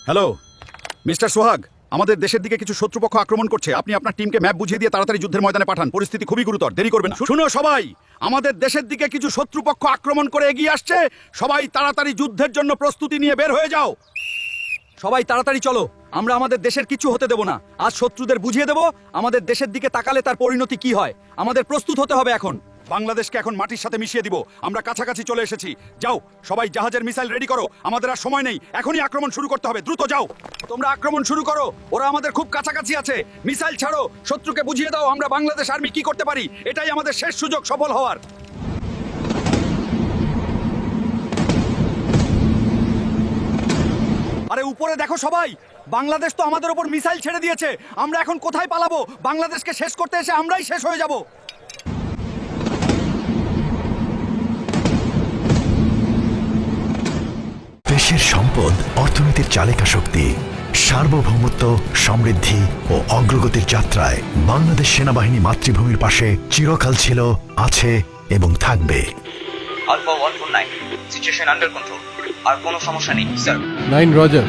Hello mister সোহাগ, আমাদের দেশের দিকে কিছু শত্রুপক্ষ আক্রমণ করছে। আপনি আপনার টিমকে ম্যাপ বুঝিয়ে দিয়ে তাড়াতাড়ি যুদ্ধের ময়দানে পাঠান। পরিস্থিতি খুবই গুরুতর, দেরি করবেন না। শুনো সবাই, আমাদের দেশের দিকে কিছু শত্রুপক্ষ আক্রমণ করে এগিয়ে আসছে। সবাই তাড়াতাড়ি যুদ্ধের জন্য প্রস্তুতি নিয়ে বের হয়ে যাও। সবাই তাড়াতাড়ি চলো, আমরা আমাদের দেশের কিছু হতে দেব না। আজ শত্রুদের বুঝিয়ে দেব আমাদের দেশের দিকে তাকালে তার পরিণতি কি হয়। আমাদের প্রস্তুত হতে হবে এখন। বাংলাদেশকে এখন মাটির সাথে মিশিয়ে দিব। আমরা কাছাকাছি চলে এসেছি। যাও সবাই জাহাজের মিসাইল রেডি করো, আমাদের আর সময় নেই। এখনই আক্রমণ শুরু করতে হবে, দ্রুত যাও। তোমরা আক্রমণ শুরু করো, ওরা আমাদের খুব কাছাকাছি আছে। মিসাইল ছাড়ো, শত্রুকে বুঝিয়ে দাও আমরা বাংলাদেশ আর্মি কি করতে পারি। এটাই আমাদের শেষ সুযোগ সফল হওয়ার। আরে উপরে দেখো সবাই, বাংলাদেশ তো আমাদের উপর মিসাইল ছেড়ে দিয়েছে। আমরা এখন কোথায় পালাবো? বাংলাদেশকে শেষ করতে এসে আমরাই শেষ হয়ে যাব। দেশের সম্পদ অর্থনীতির চালিকা শক্তি। সার্বভৌমত্ব, সমৃদ্ধি ও অগ্রগতির যাত্রায় বাংলাদেশ সেনাবাহিনী মাতৃভূমির পাশে চিরকাল ছিল, আছে এবং থাকবে। Alpha 149 situation under control. আর কোনো সমস্যা নেই স্যার। 9 রজার।